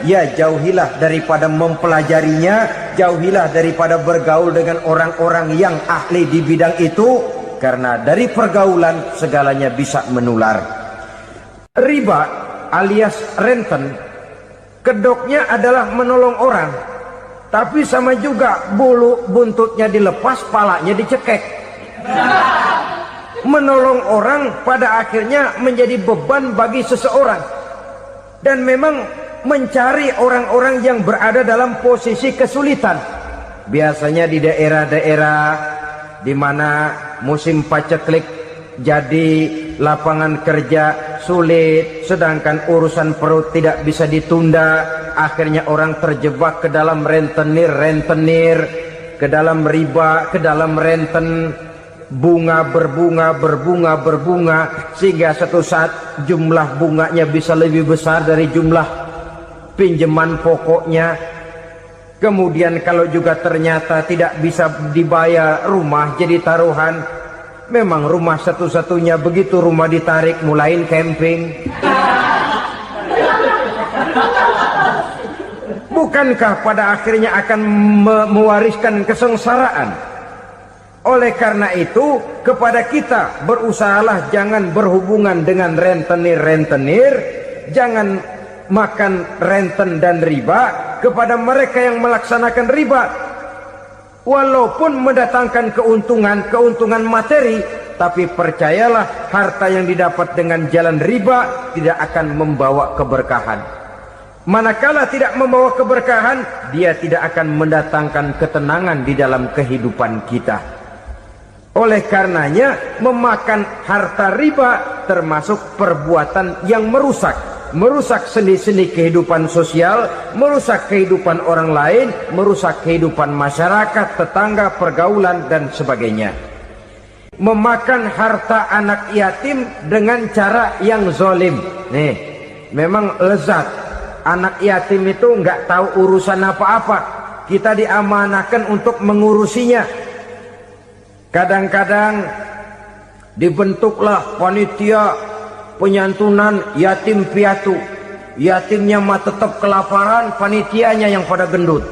ya jauhilah daripada mempelajarinya, jauhilah daripada bergaul dengan orang-orang yang ahli di bidang itu, karena dari pergaulan segalanya bisa menular. Riba alias renten, kedoknya adalah menolong orang, tapi sama juga bulu buntutnya dilepas, palanya dicekek. Menolong orang pada akhirnya menjadi beban bagi seseorang, dan memang mencari orang-orang yang berada dalam posisi kesulitan. Biasanya di daerah-daerah di mana musim paceklik jadi lapangan kerja sulit, sedangkan urusan perut tidak bisa ditunda, akhirnya orang terjebak ke dalam rentenir, ke dalam riba, ke dalam renten. Bunga berbunga, sehingga satu saat jumlah bunganya bisa lebih besar dari jumlah pinjaman pokoknya. Kemudian kalau juga ternyata tidak bisa dibayar, rumah jadi taruhan. Memang rumah satu-satunya, begitu rumah ditarik mulain camping. Bukankah pada akhirnya akan mewariskan kesengsaraan? Oleh karena itu, kepada kita berusahalah jangan berhubungan dengan rentenir, jangan makan renten dan riba. Kepada mereka yang melaksanakan riba, walaupun mendatangkan keuntungan materi, tapi percayalah harta yang didapat dengan jalan riba tidak akan membawa keberkahan. Manakala tidak membawa keberkahan, dia tidak akan mendatangkan ketenangan di dalam kehidupan kita. Oleh karenanya, memakan harta riba termasuk perbuatan yang merusak sendi-sendi kehidupan sosial, merusak kehidupan orang lain, merusak kehidupan masyarakat, tetangga, pergaulan, dan sebagainya. Memakan harta anak yatim dengan cara yang zolim. Nih, memang lezat. Anak yatim itu nggak tahu urusan apa-apa. Kita diamanahkan untuk mengurusinya. Kadang-kadang dibentuklah panitia penyantunan yatim piatu. Yatimnya mah tetap kelaparan, panitianya yang pada gendut.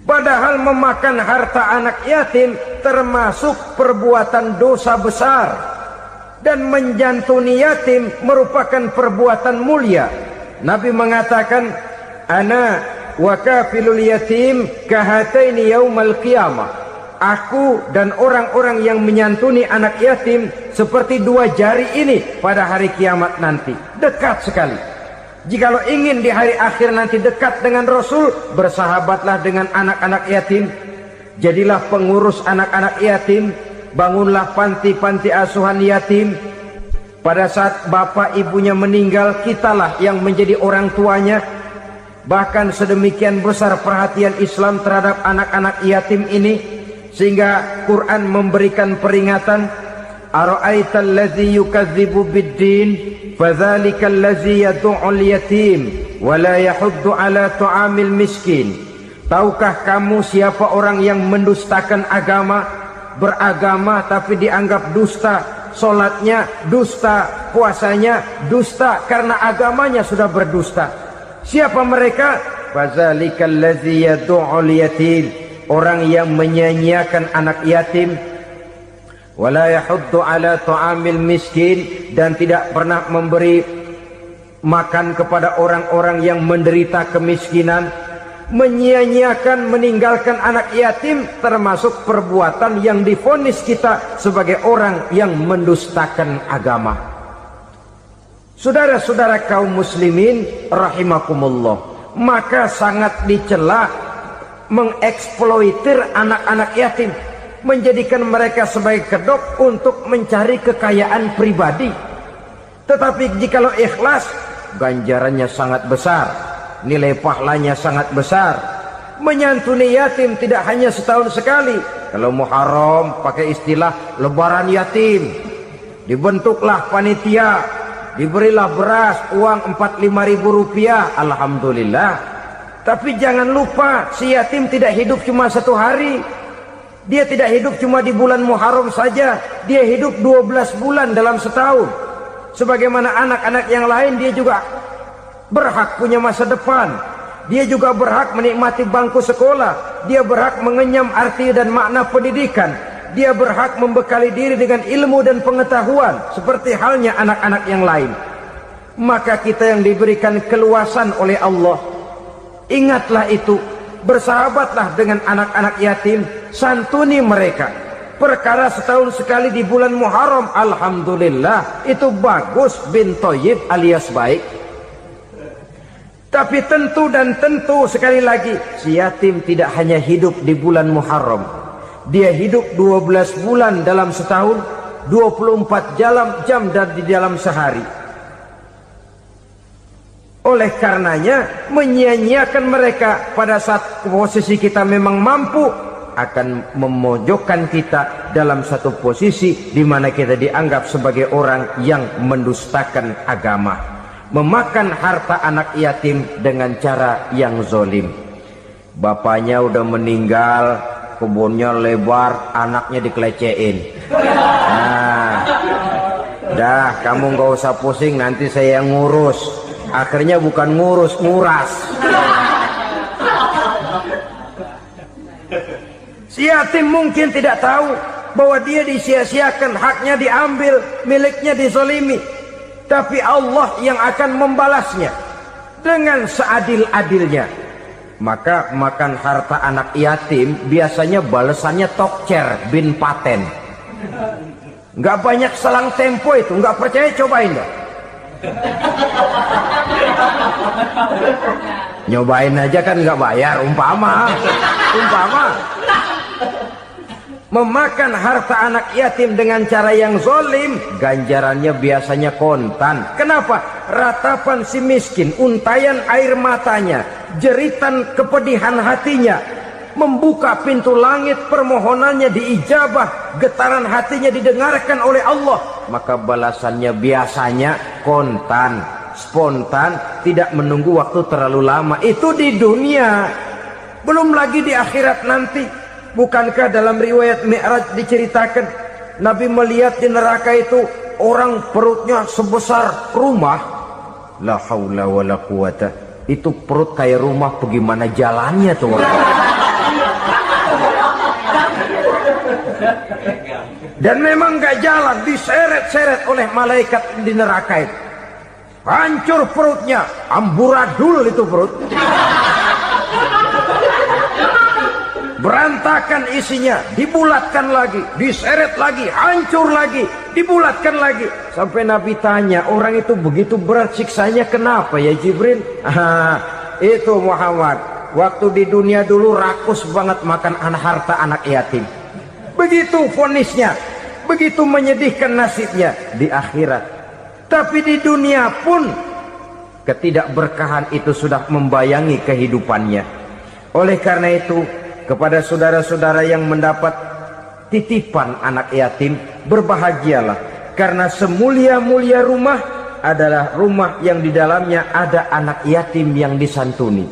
Padahal memakan harta anak yatim termasuk perbuatan dosa besar, dan menjantuni yatim merupakan perbuatan mulia. Nabi mengatakan, ana wa kafilul yatim kahataini yaumal qiyamah. Aku dan orang-orang yang menyantuni anak yatim seperti dua jari ini pada hari kiamat nanti. Dekat sekali. Jikalau ingin di hari akhir nanti dekat dengan Rasul, bersahabatlah dengan anak-anak yatim. Jadilah pengurus anak-anak yatim. Bangunlah panti-panti asuhan yatim. Pada saat bapak ibunya meninggal, kitalah yang menjadi orang tuanya. Bahkan sedemikian besar perhatian Islam terhadap anak-anak yatim ini, sehingga Quran memberikan peringatan, ara'aital ladzi yukadzibu bid-din fadzalikal ladzi yad'ul yatim wa la yahuddu ala ta'amil miskin. Tahukah kamu siapa orang yang mendustakan agama, beragama tapi dianggap dusta, salatnya dusta, puasanya dusta karena agamanya sudah berdusta. Siapa mereka? Fazalikal ladzi yad'ul yatim, orang yang menyia-nyiakan anak yatim, wala yahuddu ala ta'amil miskin, dan tidak pernah memberi makan kepada orang-orang yang menderita kemiskinan. Menyia-nyiakan, meninggalkan anak yatim termasuk perbuatan yang divonis kita sebagai orang yang mendustakan agama. Saudara-saudara kaum muslimin rahimakumullah, maka sangat dicela mengeksploitir anak-anak yatim, menjadikan mereka sebagai kedok untuk mencari kekayaan pribadi. Tetapi jikalau ikhlas, ganjarannya sangat besar, nilai pahalanya sangat besar. Menyantuni yatim tidak hanya setahun sekali. Kalau Muharram pakai istilah lebaran yatim, dibentuklah panitia, diberilah beras, uang 45.000 rupiah, alhamdulillah. Tapi jangan lupa, si yatim tidak hidup cuma satu hari. Dia tidak hidup cuma di bulan Muharram saja, dia hidup 12 bulan dalam setahun. Sebagaimana anak-anak yang lain, dia juga berhak punya masa depan. Dia juga berhak menikmati bangku sekolah. Dia berhak mengenyam arti dan makna pendidikan. Dia berhak membekali diri dengan ilmu dan pengetahuan seperti halnya anak-anak yang lain. Maka kita yang diberikan keluasan oleh Allah, ingatlah itu, bersahabatlah dengan anak-anak yatim, santuni mereka. Perkara setahun sekali di bulan Muharram, alhamdulillah, itu bagus, bin Thayyib alias baik. Tapi tentu dan tentu sekali lagi, si yatim tidak hanya hidup di bulan Muharram. Dia hidup 12 bulan dalam setahun, 24 jam di dalam sehari. Oleh karenanya, menyia-nyiakan mereka pada saat posisi kita memang mampu akan memojokkan kita dalam satu posisi di mana kita dianggap sebagai orang yang mendustakan agama. Memakan harta anak yatim dengan cara yang zolim. Bapaknya udah meninggal, kebunnya lebar, anaknya dikelecehin. Nah, dah kamu gak usah pusing, nanti saya yang ngurus. Akhirnya bukan ngurus, nguras. Si yatim mungkin tidak tahu bahwa dia disia-siakan, haknya diambil, miliknya dizolimi. Tapi Allah yang akan membalasnya dengan seadil-adilnya. Maka makan harta anak yatim biasanya balasannya tokcer bin paten. Nggak banyak selang tempo itu, nggak percaya cobain dah. Nyobain aja kan nggak bayar, umpama. Memakan harta anak yatim dengan cara yang zolim, ganjarannya biasanya kontan. Kenapa? Ratapan si miskin, untayan air matanya, jeritan kepedihan hatinya, membuka pintu langit, permohonannya diijabah, getaran hatinya didengarkan oleh Allah. Maka balasannya biasanya kontan, spontan, tidak menunggu waktu terlalu lama. Itu di dunia, belum lagi di akhirat nanti. Bukankah dalam riwayat Mi'raj diceritakan Nabi melihat di neraka itu orang perutnya sebesar rumah? La haula wala quwata. Itu perut kayak rumah, bagaimana jalannya tuh orang? Dan memang gak jalan, diseret-seret oleh malaikat di neraka itu. Hancur perutnya, amburadul itu perut. Berantakan isinya, dibulatkan lagi, diseret lagi, hancur lagi, dibulatkan lagi. Sampai Nabi tanya, orang itu begitu berat siksanya kenapa ya Jibril? Itu Muhammad, waktu di dunia dulu rakus banget makan harta anak yatim. Begitu vonisnya, begitu menyedihkan nasibnya di akhirat. Tapi di dunia pun ketidakberkahan itu sudah membayangi kehidupannya. Oleh karena itu, kepada saudara-saudara yang mendapat titipan anak yatim, berbahagialah, karena semulia-mulia rumah adalah rumah yang di dalamnya ada anak yatim yang disantuni.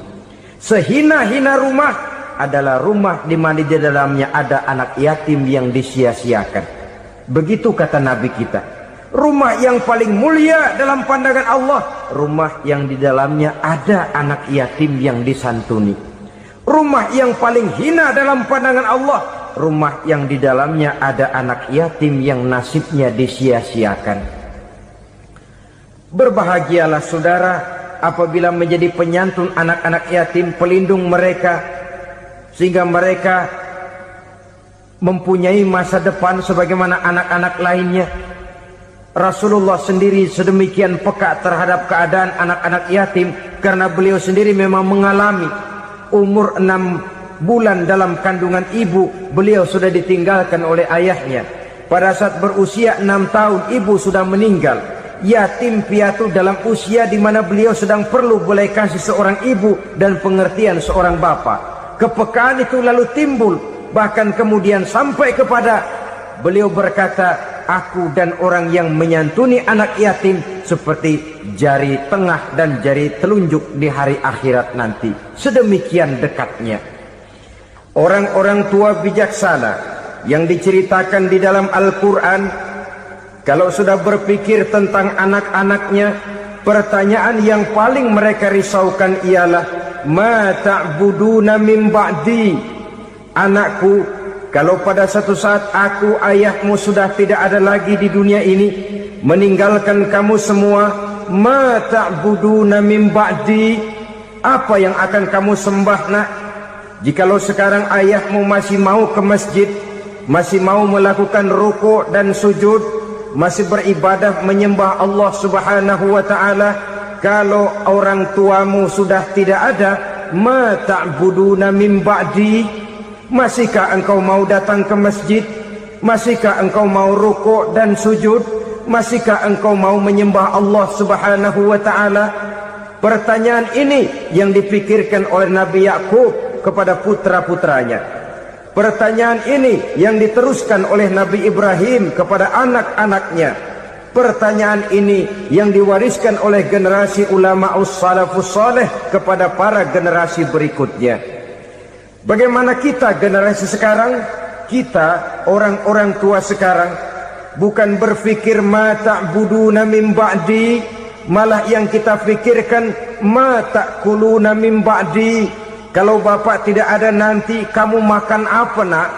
Sehina-hina rumah adalah rumah di mana di dalamnya ada anak yatim yang disia-siakan. Begitu kata Nabi kita. Rumah yang paling mulia dalam pandangan Allah, rumah yang di dalamnya ada anak yatim yang disantuni. Rumah yang paling hina dalam pandangan Allah, rumah yang di dalamnya ada anak yatim yang nasibnya disia-siakan. Berbahagialah saudara apabila menjadi penyantun anak-anak yatim, pelindung mereka, sehingga mereka mempunyai masa depan sebagaimana anak-anak lainnya. Rasulullah sendiri sedemikian peka terhadap keadaan anak-anak yatim karena beliau sendiri memang mengalami. Umur 6 bulan dalam kandungan ibu, beliau sudah ditinggalkan oleh ayahnya. Pada saat berusia 6 tahun, ibu sudah meninggal. Yatim piatu dalam usia di mana beliau sedang perlu belas kasih seorang ibu dan pengertian seorang bapa. Kepekaan itu lalu timbul, bahkan kemudian sampai kepada beliau berkata, aku dan orang yang menyantuni anak yatim seperti jari tengah dan jari telunjuk di hari akhirat nanti. Sedemikian dekatnya. Orang-orang tua bijaksana yang diceritakan di dalam Al-Quran, kalau sudah berpikir tentang anak-anaknya, pertanyaan yang paling mereka risaukan ialah, ma ta'buduna min ba'di. Anakku, kalau pada satu saat aku, ayahmu sudah tidak ada lagi di dunia ini, meninggalkan kamu semua, ma ta'buduna min ba'di, apa yang akan kamu sembah nak? Jikalau sekarang ayahmu masih mau ke masjid, masih mau melakukan rukuk dan sujud, masih beribadah menyembah Allah Subhanahu wa ta'ala, kalau orang tuamu sudah tidak ada, ma ta'buduna min ba'di, masihkah engkau mau datang ke masjid? Masihkah engkau mau rukuk dan sujud? Masihkah engkau mau menyembah Allah Subhanahu wa ta'ala? Pertanyaan ini yang dipikirkan oleh Nabi Yakub kepada putra-putranya. Pertanyaan ini yang diteruskan oleh Nabi Ibrahim kepada anak-anaknya. Pertanyaan ini yang diwariskan oleh generasi ulama salafus saleh kepada para generasi berikutnya. Bagaimana kita generasi sekarang? Kita orang-orang tua sekarang bukan berfikir ma ta'buduna min ba'di, malah yang kita fikirkan ma ta'kuluna min ba'di. Kalau bapak tidak ada nanti kamu makan apa nak?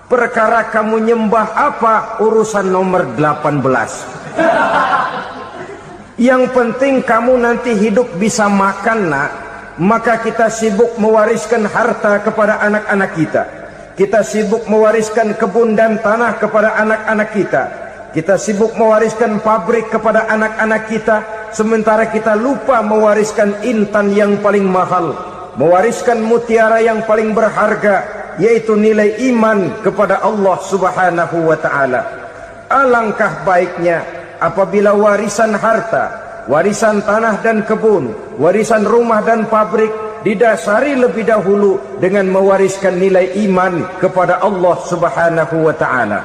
Perkara kamu nyembah apa? Urusan nomor 18. Yang penting kamu nanti hidup bisa makan nak. Maka kita sibuk mewariskan harta kepada anak-anak kita. Kita sibuk mewariskan kebun dan tanah kepada anak-anak kita. Kita sibuk mewariskan pabrik kepada anak-anak kita. Sementara kita lupa mewariskan intan yang paling mahal, mewariskan mutiara yang paling berharga, yaitu nilai iman kepada Allah Subhanahu wa ta'ala. Alangkah baiknya apabila warisan harta, warisan tanah dan kebun, warisan rumah dan pabrik didasari lebih dahulu dengan mewariskan nilai iman kepada Allah Subhanahu wa ta'ala.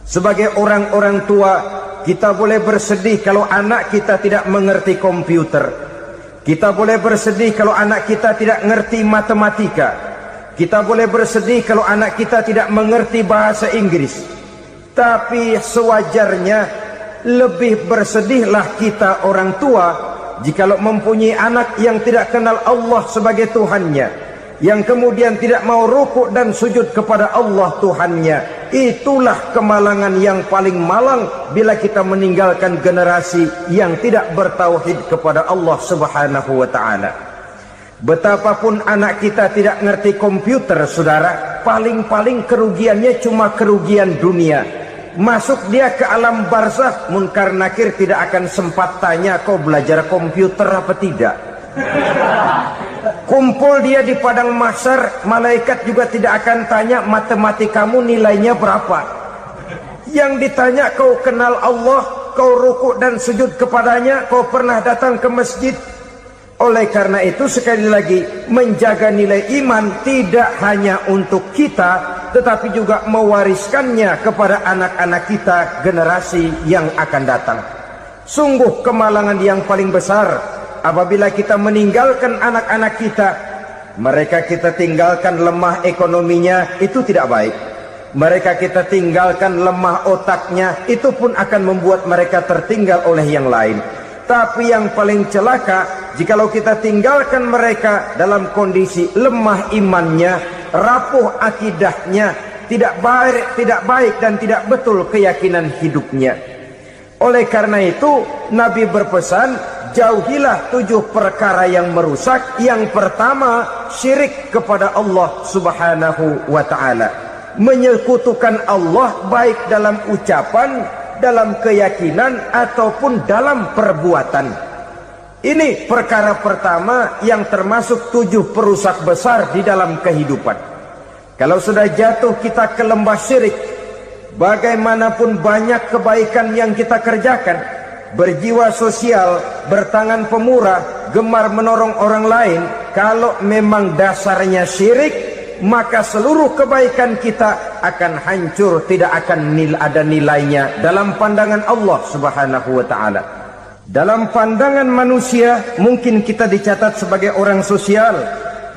Sebagai orang-orang tua, kita boleh bersedih kalau anak kita tidak mengerti komputer. Kita boleh bersedih kalau anak kita tidak mengerti matematika. Kita boleh bersedih kalau anak kita tidak mengerti bahasa Inggris. Tapi sewajarnya lebih bersedihlah kita orang tua jikalau mempunyai anak yang tidak kenal Allah sebagai Tuhannya, yang kemudian tidak mau rukuk dan sujud kepada Allah Tuhannya. Itulah kemalangan yang paling malang bila kita meninggalkan generasi yang tidak bertauhid kepada Allah Subhanahu wa ta'ala. Betapapun anak kita tidak ngerti komputer, saudara, paling-paling kerugiannya cuma kerugian dunia. Masuk dia ke alam barzakh, munkar nakir tidak akan sempat tanya kau belajar komputer apa tidak. Kumpul dia di padang mahsyar, malaikat juga tidak akan tanya matematikamu nilainya berapa. Yang ditanya kau kenal Allah, kau rukuk dan sujud kepadanya, kau pernah datang ke masjid. Oleh karena itu sekali lagi, menjaga nilai iman tidak hanya untuk kita, tetapi juga mewariskannya kepada anak-anak kita, generasi yang akan datang. Sungguh kemalangan yang paling besar apabila kita meninggalkan anak-anak kita. Mereka kita tinggalkan lemah ekonominya, itu tidak baik. Mereka kita tinggalkan lemah otaknya, itu pun akan membuat mereka tertinggal oleh yang lain. Tapi yang paling celaka, jikalau kita tinggalkan mereka dalam kondisi lemah imannya, rapuh akidahnya, tidak baik dan tidak betul keyakinan hidupnya. Oleh karena itu Nabi berpesan, jauhilah 7 perkara yang merusak. Yang pertama, syirik kepada Allah Subhanahu wa ta'ala. Menyekutukan Allah baik dalam ucapan, dalam keyakinan, ataupun dalam perbuatan. Ini perkara pertama yang termasuk 7 perusak besar di dalam kehidupan. Kalau sudah jatuh kita ke lembah syirik, bagaimanapun banyak kebaikan yang kita kerjakan, berjiwa sosial, bertangan pemurah, gemar menolong orang lain, kalau memang dasarnya syirik, maka seluruh kebaikan kita akan hancur, tidak akan ada nilainya dalam pandangan Allah Subhanahu wa ta'ala. Dalam pandangan manusia, mungkin kita dicatat sebagai orang sosial,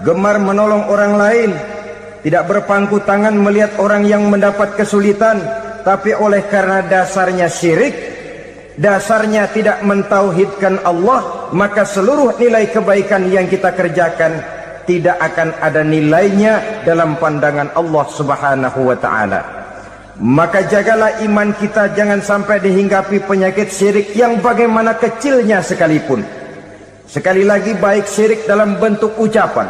gemar menolong orang lain, tidak berpangku tangan melihat orang yang mendapat kesulitan, tapi oleh karena dasarnya syirik, dasarnya tidak mentauhidkan Allah, maka seluruh nilai kebaikan yang kita kerjakan tidak akan ada nilainya dalam pandangan Allah Subhanahu wa ta'ala. Maka jagalah iman kita jangan sampai dihinggapi penyakit syirik yang bagaimana kecilnya sekalipun. Sekali lagi, baik syirik dalam bentuk ucapan,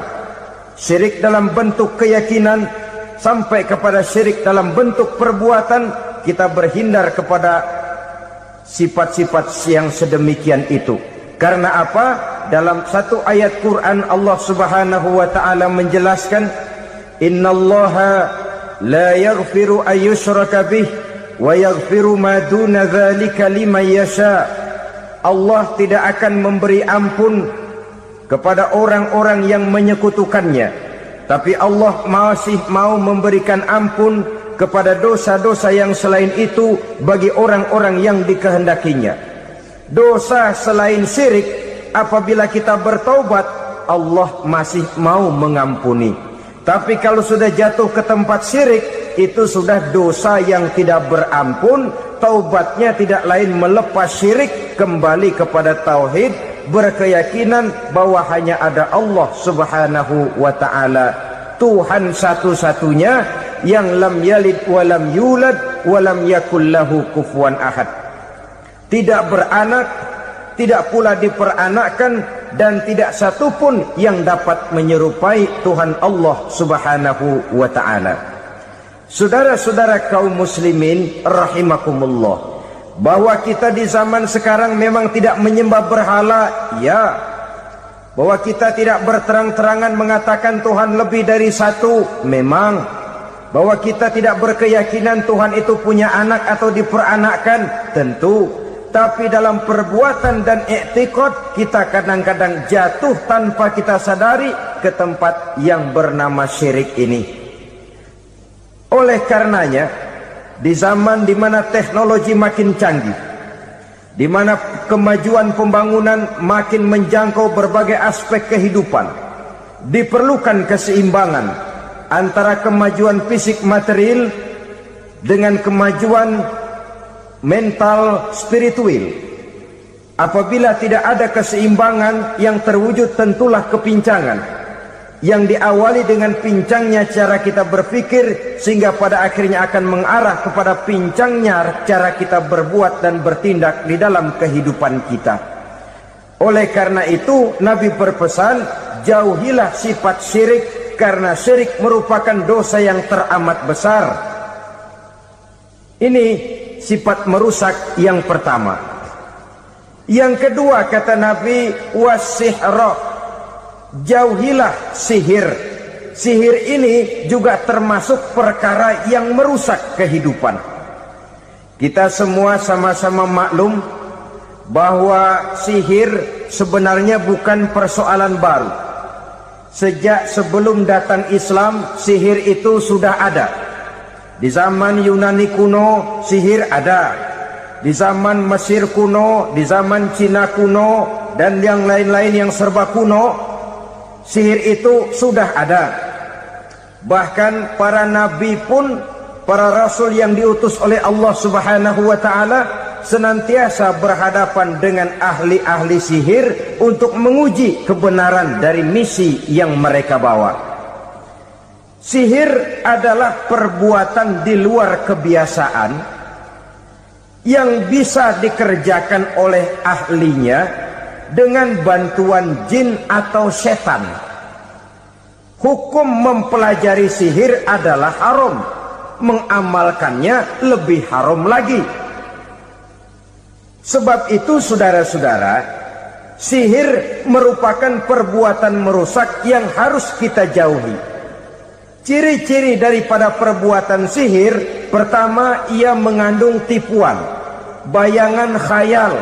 syirik dalam bentuk keyakinan, sampai kepada syirik dalam bentuk perbuatan, kita berhindar kepada sifat-sifat yang sedemikian itu. Karena apa? Dalam satu ayat Quran Allah Subhanahu wa ta'ala menjelaskan, innallaha la yaghfiru ayyushraka bih wa yaghfiru ma duna dzalika liman yasha. Allah tidak akan memberi ampun kepada orang-orang yang menyekutukannya, tapi Allah masih mau memberikan ampun kepada dosa-dosa yang selain itu bagi orang-orang yang dikehendakinya. Dosa selain syirik, apabila kita bertaubat, Allah masih mau mengampuni. Tapi kalau sudah jatuh ke tempat syirik, itu sudah dosa yang tidak berampun. Taubatnya tidak lain melepas syirik, kembali kepada tauhid, berkeyakinan bahwa hanya ada Allah Subhanahu wa ta'ala, Tuhan satu-satunya yang lam yalid walam yulad walam yakul lahu kufuwan ahad. Tidak beranak, tidak pula diperanakkan, dan tidak satupun yang dapat menyerupai Tuhan Allah Subhanahu wa ta'ala. Saudara-saudara kaum muslimin rahimakumullah, bahwa kita di zaman sekarang memang tidak menyembah berhala, ya. Bahwa kita tidak berterang-terangan mengatakan Tuhan lebih dari satu, memang. Bahwa kita tidak berkeyakinan Tuhan itu punya anak atau diperanakkan, tentu. Tapi dalam perbuatan dan i'tiqad, kita kadang-kadang jatuh tanpa kita sadari ke tempat yang bernama syirik ini. Oleh karenanya, di zaman di mana teknologi makin canggih, di mana kemajuan pembangunan makin menjangkau berbagai aspek kehidupan, diperlukan keseimbangan antara kemajuan fisik material dengan kemajuan mental spiritual. Apabila tidak ada keseimbangan, yang terwujud tentulah kepincangan, yang diawali dengan pincangnya cara kita berpikir, sehingga pada akhirnya akan mengarah kepada pincangnya cara kita berbuat dan bertindak di dalam kehidupan kita. Oleh karena itu, Nabi berpesan, jauhilah sifat syirik, karena syirik merupakan dosa yang teramat besar. Ini sifat merusak yang pertama. Yang kedua, kata Nabi, wasihra, jauhilah sihir. Sihir ini juga termasuk perkara yang merusak kehidupan. Kita semua sama-sama maklum bahwa sihir sebenarnya bukan persoalan baru. Sejak sebelum datang Islam, sihir itu sudah ada. Di zaman Yunani kuno, sihir ada. Di zaman Mesir kuno, di zaman Cina kuno, dan yang lain-lain yang serba kuno, sihir itu sudah ada. Bahkan para nabi pun, para rasul yang diutus oleh Allah Subhanahu wa ta'ala, senantiasa berhadapan dengan ahli-ahli sihir untuk menguji kebenaran dari misi yang mereka bawa. Sihir adalah perbuatan di luar kebiasaan yang bisa dikerjakan oleh ahlinya dengan bantuan jin atau setan. Hukum mempelajari sihir adalah haram, mengamalkannya lebih haram lagi. Sebab itu saudara-saudara, sihir merupakan perbuatan merusak yang harus kita jauhi. Ciri-ciri daripada perbuatan sihir, pertama, ia mengandung tipuan, bayangan khayal.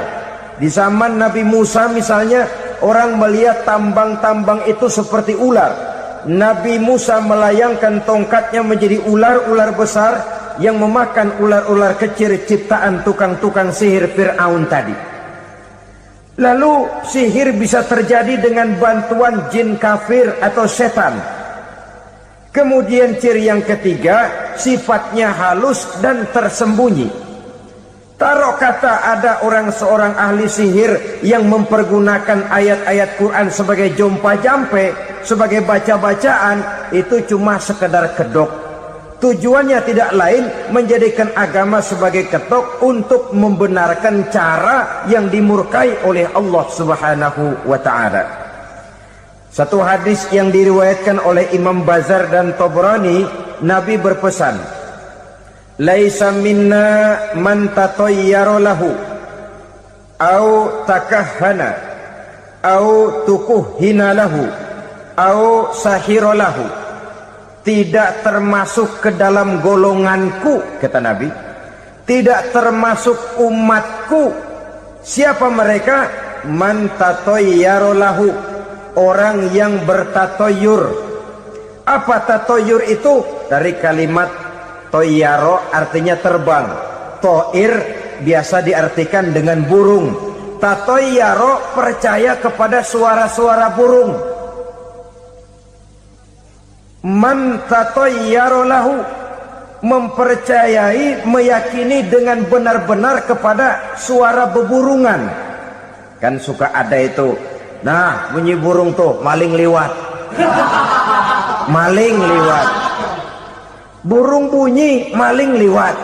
Di zaman Nabi Musa misalnya, orang melihat tambang-tambang itu seperti ular. Nabi Musa melayangkan tongkatnya menjadi ular-ular besar yang memakan ular-ular kecil ciptaan tukang-tukang sihir Fir'aun tadi. Lalu sihir bisa terjadi dengan bantuan jin kafir atau setan. Kemudian ciri yang ketiga, sifatnya halus dan tersembunyi. Taruh kata ada seorang ahli sihir yang mempergunakan ayat-ayat Quran sebagai jompa-jampe, sebagai baca-bacaan, itu cuma sekedar kedok. Tujuannya tidak lain menjadikan agama sebagai ketok untuk membenarkan cara yang dimurkai oleh Allah Subhanahu wa ta'ala. Satu hadis yang diriwayatkan oleh Imam Bazar dan Tabrani, Nabi berpesan, "Laisa minna man tatayyara lahu au takahhana au tukuhhina lahu au sahira lahu." Tidak termasuk ke dalam golonganku, kata Nabi. Tidak termasuk umatku. Siapa mereka? Man tatayyara lahu, orang yang bertatoyur. Apa tatoyur itu? Dari kalimat toyaro, artinya terbang. Toir biasa diartikan dengan burung. Tatoyaro percaya kepada suara-suara burung. Man tatayyara lahu, mempercayai, meyakini dengan benar-benar kepada suara beburungan. Kan suka ada itu, nah bunyi burung tuh, maling liwat. Maling liwat. Burung bunyi, maling liwat.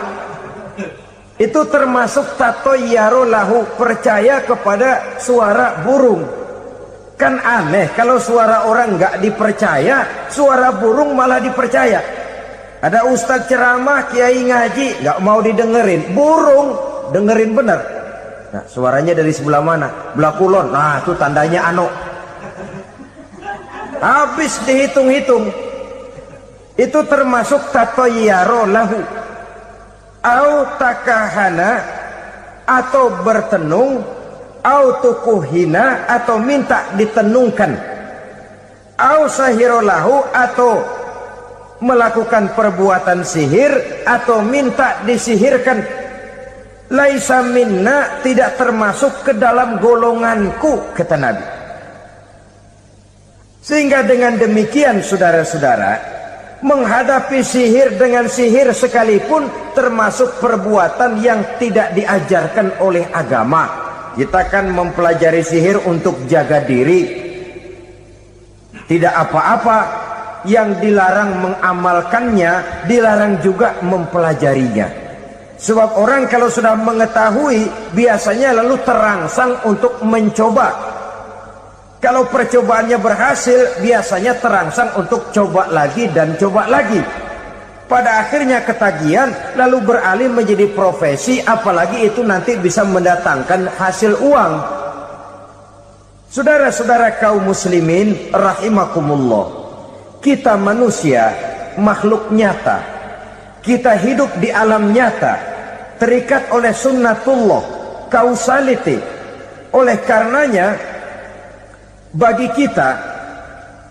Itu termasuk tatayyara lahu, percaya kepada suara burung. Kan aneh kalau suara orang nggak dipercaya, suara burung malah dipercaya. Ada ustadz ceramah, kiai ngaji, nggak mau didengerin, burung dengerin bener. Nah, suaranya dari sebelah mana? Belah kulon. Nah, itu tandanya anu. Habis dihitung-hitung. Itu termasuk tatayyara lahu. Au takahana, atau bertenung, au tukuhina, atau minta ditenungkan, au sahirolahu, atau melakukan perbuatan sihir, atau minta disihirkan. Laisa minna, tidak termasuk ke dalam golonganku, kata Nabi. Sehingga dengan demikian, saudara-saudara, menghadapi sihir dengan sihir sekalipun termasuk perbuatan yang tidak diajarkan oleh agama. Kita kan mempelajari sihir untuk jaga diri. Tidak apa-apa. Yang dilarang mengamalkannya, dilarang juga mempelajarinya. Sebab orang kalau sudah mengetahui, biasanya lalu terangsang untuk mencoba. Kalau percobaannya berhasil, biasanya terangsang untuk coba lagi dan coba lagi. Pada akhirnya ketagihan, lalu beralih menjadi profesi, apalagi itu nanti bisa mendatangkan hasil uang. Saudara-saudara kaum muslimin rahimakumullah, kita manusia makhluk nyata. Kita hidup di alam nyata, terikat oleh sunnatullah, causality. Oleh karenanya, bagi kita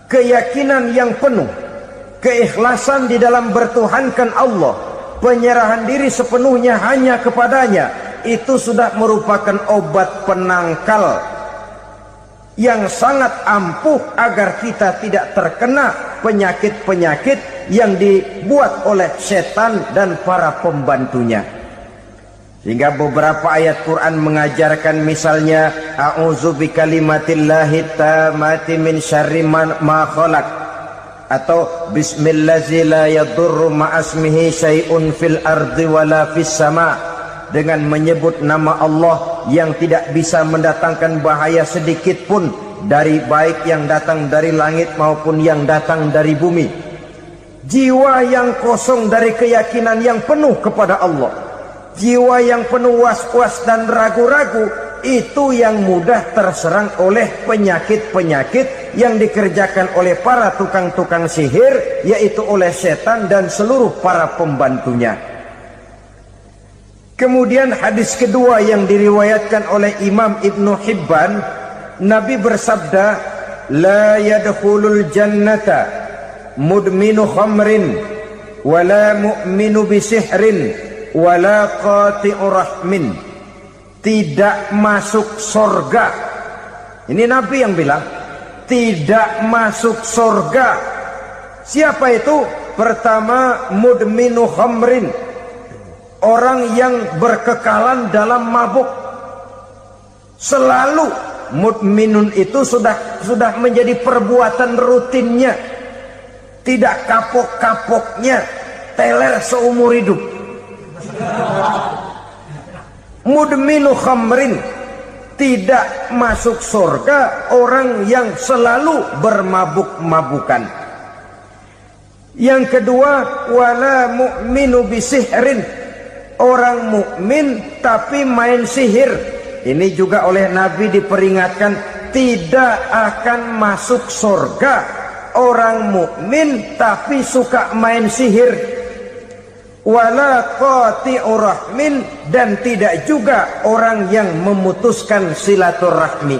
keyakinan yang penuh, keikhlasan di dalam bertuhankan Allah, penyerahan diri sepenuhnya hanya kepadanya, itu sudah merupakan obat penangkal yang sangat ampuh agar kita tidak terkena penyakit-penyakit yang dibuat oleh setan dan para pembantunya. Sehingga beberapa ayat Quran mengajarkan, misalnya a'udzu bikalimatillahi tammati min syarri ma khalaq, atau bismillazi la yadurru ma'asmihi syai'un fil ardi wala fis sama, dengan menyebut nama Allah yang tidak bisa mendatangkan bahaya sedikit pun, dari baik yang datang dari langit maupun yang datang dari bumi. Jiwa yang kosong dari keyakinan yang penuh kepada Allah, jiwa yang penuh was-was dan ragu-ragu, itu yang mudah terserang oleh penyakit-penyakit yang dikerjakan oleh para tukang-tukang sihir, yaitu oleh setan dan seluruh para pembantunya. Kemudian hadis kedua yang diriwayatkan oleh Imam Ibnu Hibban, Nabi bersabda, la yadkhulul jannata mudminu khamrin wala mu'minu bisihrin wala qati'ur rahmin. Tidak masuk surga. Ini Nabi yang bilang, tidak masuk surga Siapa itu? Pertama, mudminu khamrin, orang yang berkekalan dalam mabuk. Selalu mudminun itu sudah menjadi perbuatan rutinnya, tidak kapok-kapoknya, teler seumur hidup. Mudminu khamrin, tidak masuk surga orang yang selalu bermabuk-mabukan. Yang kedua, wala mu'minu bisihrin, orang mukmin tapi main sihir. Ini juga oleh Nabi diperingatkan, tidak akan masuk surga orang mukmin tapi suka main sihir. Wala qati'u rahmin, dan tidak juga orang yang memutuskan silaturahmi.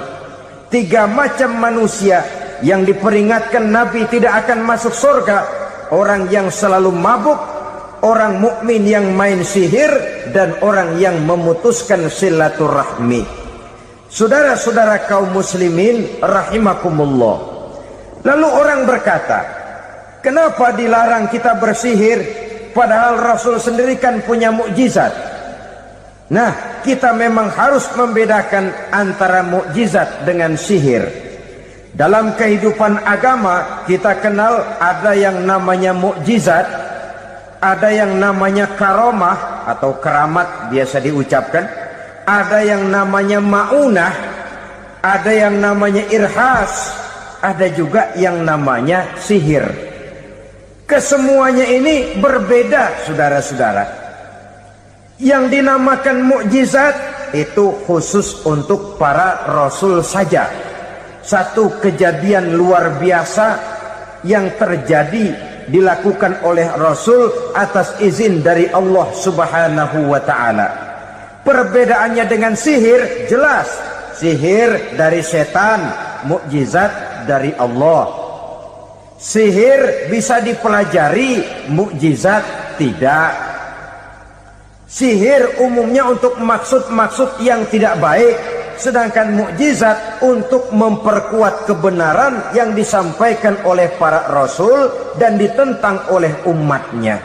3 macam manusia yang diperingatkan Nabi tidak akan masuk surga: orang yang selalu mabuk, orang mukmin yang main sihir, dan orang yang memutuskan silaturahmi. Saudara-saudara kaum muslimin rahimakumullah. Lalu orang berkata, kenapa dilarang kita bersihir? Padahal Rasul sendiri kan punya mukjizat. Nah, kita memang harus membedakan antara mukjizat dengan sihir. Dalam kehidupan agama kita kenal ada yang namanya mukjizat, ada yang namanya karomah atau keramat biasa diucapkan, ada yang namanya maunah, ada yang namanya irhas, ada juga yang namanya sihir. Kesemuanya ini berbeda, saudara-saudara. Yang dinamakan mukjizat itu khusus untuk para rasul saja. Satu kejadian luar biasa yang terjadi dilakukan oleh rasul atas izin dari Allah Subhanahu wa taala. Perbedaannya dengan sihir jelas. Sihir dari setan, mukjizat dari Allah. Sihir bisa dipelajari, mukjizat tidak. Sihir umumnya untuk maksud-maksud yang tidak baik, sedangkan mukjizat untuk memperkuat kebenaran yang disampaikan oleh para rasul dan ditentang oleh umatnya.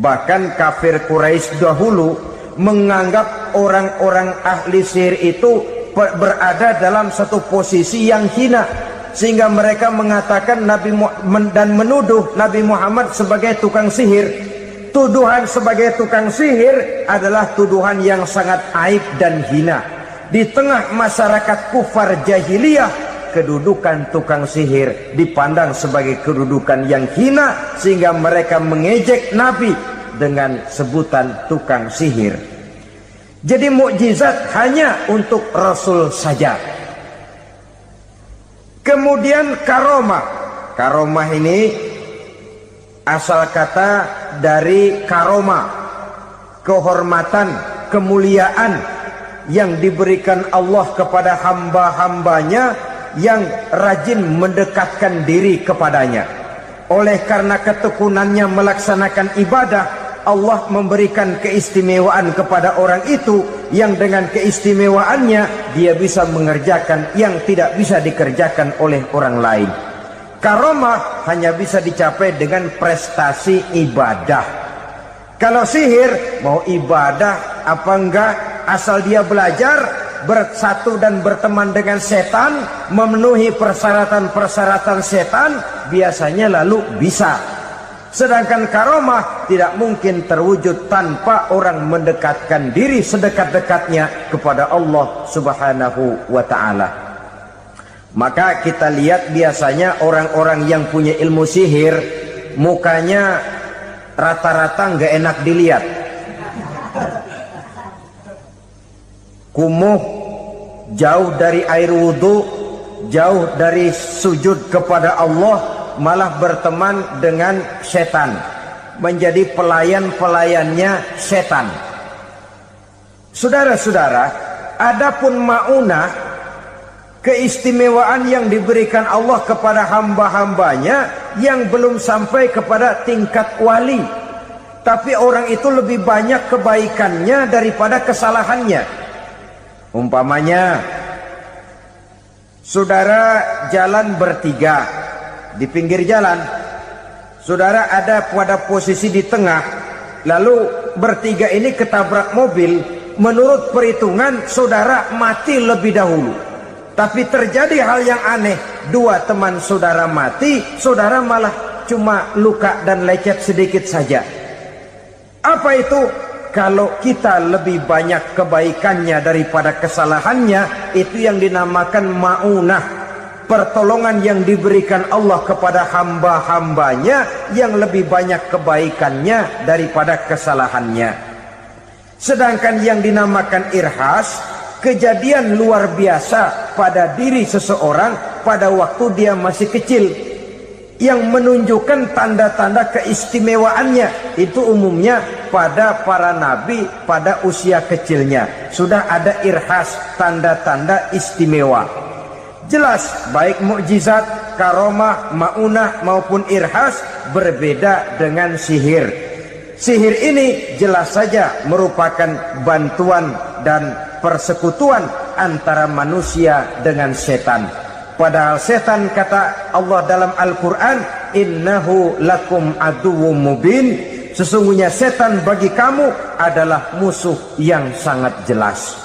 Bahkan kafir Quraisy dahulu menganggap orang-orang ahli sihir itu berada dalam satu posisi yang hina, sehingga mereka mengatakan Nabi Muhammad dan menuduh Nabi Muhammad sebagai tukang sihir. Tuduhan sebagai tukang sihir adalah tuduhan yang sangat aib dan hina. Di tengah masyarakat kufar jahiliyah, kedudukan tukang sihir dipandang sebagai kedudukan yang hina, sehingga mereka mengejek Nabi dengan sebutan tukang sihir. Jadi mukjizat hanya untuk Rasul saja. Kemudian karomah. Karomah ini asal kata dari karomah, kehormatan, kemuliaan yang diberikan Allah kepada hamba-hambanya yang rajin mendekatkan diri kepadanya. Oleh karena ketekunannya melaksanakan ibadah, Allah memberikan keistimewaan kepada orang itu, yang dengan keistimewaannya dia bisa mengerjakan yang tidak bisa dikerjakan oleh orang lain. Karomah hanya bisa dicapai dengan prestasi ibadah. Kalau sihir, mau ibadah apa enggak, asal dia belajar, bersatu dan berteman dengan setan, memenuhi persyaratan-persyaratan setan, biasanya lalu bisa. Sedangkan karomah tidak mungkin terwujud tanpa orang mendekatkan diri sedekat-dekatnya kepada Allah Subhanahu wa ta'ala. Maka kita lihat biasanya orang-orang yang punya ilmu sihir, mukanya rata-rata nggak enak dilihat. Kumuh, jauh dari air wudhu, jauh dari sujud kepada Allah, malah berteman dengan setan, menjadi pelayan-pelayannya setan. Saudara-saudara, adapun maunah, keistimewaan yang diberikan Allah kepada hamba-hambanya yang belum sampai kepada tingkat wali, tapi orang itu lebih banyak kebaikannya daripada kesalahannya. Umpamanya, saudara jalan bertiga di pinggir jalan, Saudara ada pada posisi di tengah, lalu bertiga ini ketabrak mobil. Menurut perhitungan saudara mati lebih dahulu. Tapi terjadi hal yang aneh, dua teman saudara mati, saudara malah cuma luka dan lecet sedikit saja. Apa itu? Kalau kita lebih banyak kebaikannya daripada kesalahannya, itu yang dinamakan ma'unah, pertolongan yang diberikan Allah kepada hamba-hambanya yang lebih banyak kebaikannya daripada kesalahannya. Sedangkan yang dinamakan irhas, kejadian luar biasa pada diri seseorang pada waktu dia masih kecil, yang menunjukkan tanda-tanda keistimewaannya. Itu umumnya pada para nabi pada usia kecilnya sudah ada irhas, tanda-tanda istimewa. Jelas baik mukjizat, karomah, maunah maupun irhas berbeda dengan sihir. Sihir ini jelas saja merupakan bantuan dan persekutuan antara manusia dengan setan. Padahal setan, kata Allah dalam Al-Quran, innahu lakum aduwwum mubin, sesungguhnya setan bagi kamu adalah musuh yang sangat jelas.